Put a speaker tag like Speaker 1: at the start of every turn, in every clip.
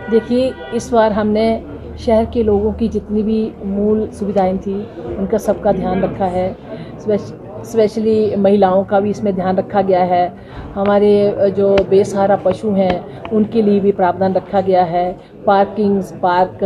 Speaker 1: देखिए, इस बार हमने शहर के लोगों की जितनी भी मूल सुविधाएं थी उनका सबका ध्यान रखा है। स्पेशली महिलाओं का भी इसमें ध्यान रखा गया है। हमारे जो बेसहारा पशु हैं उनके लिए भी प्रावधान रखा गया है। पार्किंग्स, पार्क,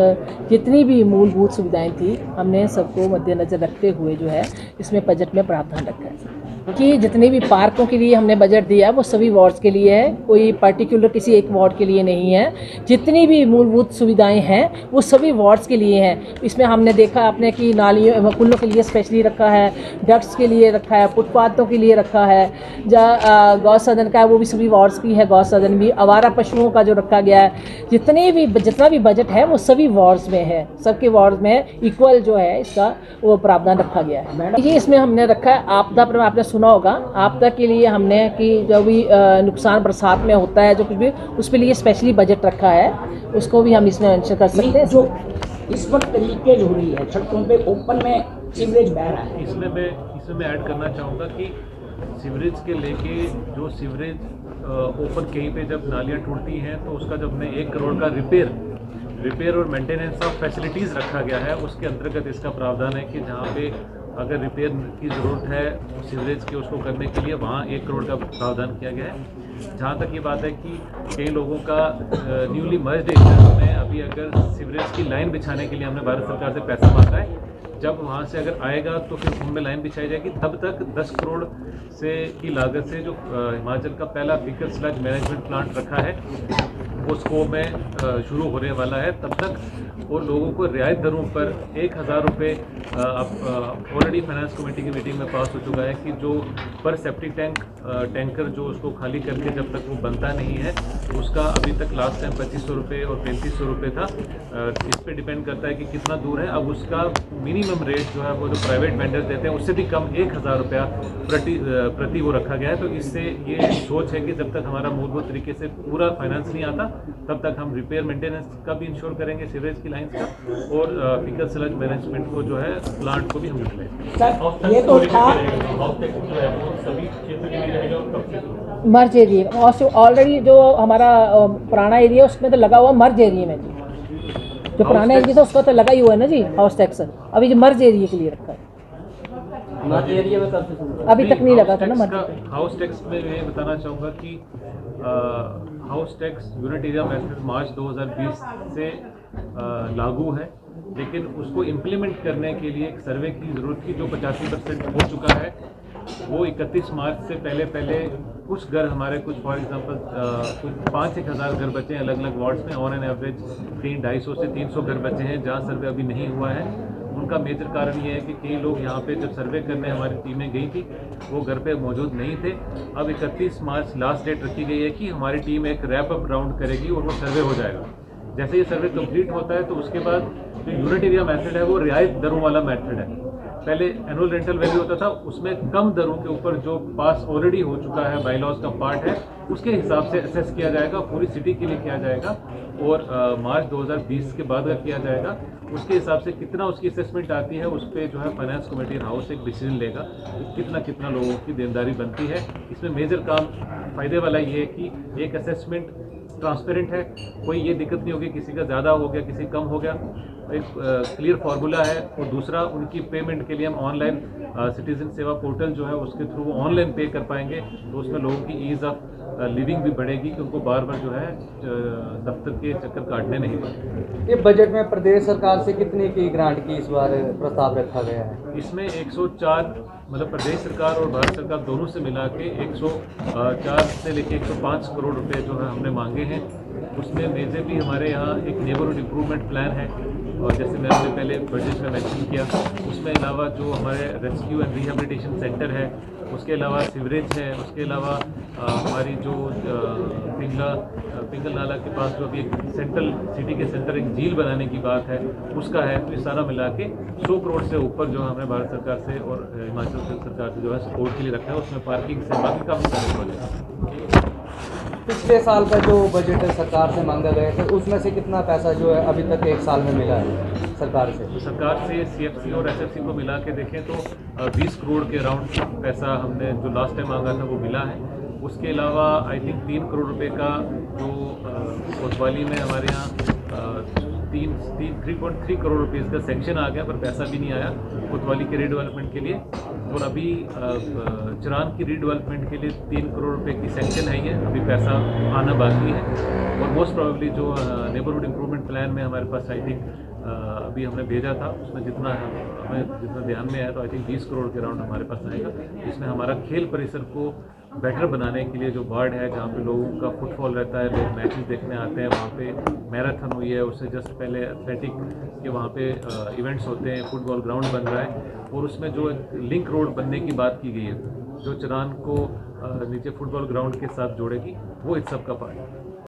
Speaker 1: जितनी भी मूलभूत सुविधाएं थी हमने सबको मद्देनज़र रखते हुए जो है इसमें बजट में प्रावधान रखा है कि जितने भी पार्कों के लिए हमने बजट दिया है वो सभी वार्ड्स के लिए है, कोई पर्टिकुलर किसी एक वार्ड के लिए नहीं है। जितनी भी मूलभूत सुविधाएं हैं वो सभी वार्ड्स के लिए हैं। इसमें हमने देखा आपने कि नालियों कुल्लों के लिए स्पेशली रखा है, डक्ट्स के लिए रखा है, फुटपाथों के लिए रखा है। जहाँ गौ सदन का है वो भी सभी वार्ड्स की है, गौ सदन भी। आवारा पशुओं का जो रखा गया है, जितना भी बजट है वो सभी वार्ड्स में है, सबके वार्ड्स में इक्वल जो है इसका वो प्रावधान रखा गया है। ये इसमें हमने रखा है आपदा पर, आपने सुना होगा आपदा के लिए हमने कि जो भी नुकसान बरसात में होता है जो कुछ भी उसके लिए स्पेशली बजट रखा है, उसको भी हम इसमें मेंशन कर सकते हैं।
Speaker 2: जो इस वक्त लीकेज हो रही है सड़कों पे, ओपन में सीवरेज बह रहा है,
Speaker 3: इसमें मैं ऐड करना चाहूँगा कि सीवरेज के लेके जो सीवरेज ओपन कहीं पे जब नालियाँ टूटती हैं तो उसका जब हमने 1 करोड़ का रिपेयर और मेंटेनेंस ऑफ फैसिलिटीज़ रखा गया है, उसके अंतर्गत इसका प्रावधान है कि जहाँ पे अगर रिपेयर की ज़रूरत है सीवरेज के उसको करने के लिए वहाँ 1 करोड़ का प्रावधान किया गया है। जहाँ तक ये बात है कि कई लोगों का न्यूली मर्ज्ड एरिया में अभी अगर सीवरेज की लाइन बिछाने के लिए हमने भारत सरकार से पैसा मांगा है, जब वहाँ से अगर आएगा तो फिर उनमें लाइन बिछाई जाएगी। तब तक 10 करोड़ से की लागत से जो हिमाचल का पहला फीकल स्लज मैनेजमेंट प्लांट रखा है वो स्कोप में शुरू होने वाला है। तब तक और लोगों को रियायत दरों पर 1000 रुपये ऑलरेडी फाइनेंस कमेटी की मीटिंग में पास हो चुका है कि जो पर सेप्टिक टैंकर जो उसको खाली करके जब तक वो बनता नहीं है उसका अभी तक लास्ट टाइम 2500 रुपये और 3500 रुपये था। इस पे डिपेंड करता है कि कितना दूर है। अब उसका मिनिमम रेट जो है वो जो प्राइवेट वेंडर्स देते हैं उससे भी कम 1000 रुपया प्रति वो रखा गया है। तो इससे ये सोच है कि जब तक हमारा मूलभूत तरीके से पूरा फाइनेंस नहीं आता तब तक हम रिपेयर मेंटेनेंस का भी इंश्योर करेंगे सीवरेज की लाइंस का, और फीकल स्लज मैनेजमेंट को जो है प्लांट को भी हम
Speaker 2: सर ये तो था
Speaker 1: मर्ज एरिया ऑलरेडी जो हमारा पुराना एरिया उसमें तो लगा हुआ मर्ज एरिया में जी, जो पुराना एरिया था उसका तो लगा ही हुआ है ना जी हाउस टैक्स। अभी जो मर्ज एरिया के लिए रखा है,
Speaker 4: मर्ज एरिया में कब से शुरू
Speaker 1: अभी तक नहीं लगा था ना मर्ज।
Speaker 3: हाउस टैक्स में मैं बताना चाहूँगा कि house tax unit area method मार्च 2020 से लागू है, लेकिन उसको इम्प्लीमेंट करने के लिए एक सर्वे की ज़रूरत थी जो 85% हो चुका है। वो 31 मार्च से पहले कुछ घर हमारे कुछ फॉर एग्जांपल कुछ 5-1 हज़ार घर बचे हैं अलग अलग वार्ड्स में। ऑन एन एवरेज 250 से 300 घर बचे हैं जहाँ सर्वे अभी नहीं हुआ है। उनका मेजर कारण ये है कि कई लोग यहाँ पे जब सर्वे करने हमारी टीमें गई थी वो घर पे मौजूद नहीं थे। अब 31 मार्च लास्ट डेट रखी गई है कि हमारी टीम एक रैप अप राउंड करेगी और वो सर्वे हो जाएगा। जैसे ये सर्वे कंप्लीट होता है तो उसके बाद जो यूनिट एरिया मेथड है वो रियायत दरों वाला मेथड है। पहले एनुअल रेंटल वैल्यू होता था, उसमें कम दरों के ऊपर जो पास ऑलरेडी हो चुका है बाईलॉज का पार्ट है उसके हिसाब से असेस किया जाएगा, पूरी सिटी के लिए किया जाएगा और मार्च 2020 के बाद किया जाएगा। उसके हिसाब से कितना उसकी असेसमेंट आती है उस पर जो है फाइनेंस कमेटी हाउस एक डिसीजन लेगा कि कितना लोगों की देनदारी बनती है। इसमें मेजर काम फ़ायदे वाला ये है कि एक असेसमेंट ट्रांसपेरेंट है, कोई ये दिक्कत नहीं होगी किसी का ज़्यादा हो गया किसी कम हो गया, एक क्लियर फार्मूला है। और दूसरा उनकी पेमेंट के लिए हम ऑनलाइन सिटीजन सेवा पोर्टल जो है उसके थ्रू वो ऑनलाइन पे कर पाएंगे, तो उसमें लोगों की ईज़ ऑफ लिविंग भी बढ़ेगी कि उनको बार बार जो है दफ्तर के चक्कर काटने नहीं पड़ेंगे।
Speaker 4: ये बजट में प्रदेश सरकार से कितने की ग्रांट की इस बार प्रस्ताव रखा गया है?
Speaker 3: इसमें 104 मतलब प्रदेश सरकार और भारत सरकार दोनों से मिला के 104 से लेके 105 करोड़ रुपए जो है हमने मांगे हैं। उसमें मेजरली हमारे यहाँ एक नेबरहुड इम्प्रूवमेंट प्लान है और जैसे मैंने पहले बजट में मेंशन किया, उसमें अलावा जो हमारे रेस्क्यू एंड रिहेबिलिटेशन सेंटर है, उसके अलावा सीवरेज है, उसके अलावा हमारी जो पिंगल नाला के पास जो अभी एक सेंट्रल सिटी के सेंटर एक झील बनाने की बात है उसका है। तो ये सारा मिला के 100 करोड़ से ऊपर जो हमने भारत सरकार से और हिमाचल सरकार से जो है सपोर्ट के लिए रखा है। उसमें पार्किंग से बाकी का भी हो जाएगा।
Speaker 4: पिछले साल का जो बजट सरकार से मांगा गया था उसमें से कितना पैसा जो है अभी तक एक साल में मिला है सरकार से?
Speaker 3: तो सरकार से CFC और SFC को मिला के देखें तो 20 करोड़ के अराउंड पैसा हमने जो लास्ट टाइम मांगा था वो मिला है। उसके अलावा आई थिंक 3 करोड़ रुपए का जो कोतवाली में हमारे यहाँ 3.3 करोड़ रुपए का सेक्शन आ गया, पर पैसा भी नहीं आया कोतवाली के रीडेवलपमेंट के लिए। और अभी चिरान की रीडेवलपमेंट के लिए 3 करोड़ रुपए की सेक्शन है, ये अभी पैसा आना बाकी है। और मोस्ट प्रोबेबली जो नेबरहुड इम्प्रूवमेंट प्लान में हमारे पास आई थिंक अभी हमने भेजा था, उसमें जितना ध्यान में है तो आई थिंक 20 करोड़ के अराउंड हमारे पास आएगा। इसमें हमारा खेल परिसर को बेटर बनाने के लिए जो वार्ड है जहाँ पे लोगों का फुटफॉल रहता है, लोग मैचेस देखने आते हैं, वहाँ पे मैराथन हुई है, उससे जस्ट पहले एथलेटिक के वहाँ पे इवेंट्स होते हैं, फुटबॉल ग्राउंड बन रहा है, और उसमें जो लिंक रोड बनने की बात की गई है जो चिरान को नीचे फुटबॉल ग्राउंड के साथ जोड़ेगी, वो इस सब का पार्ट है।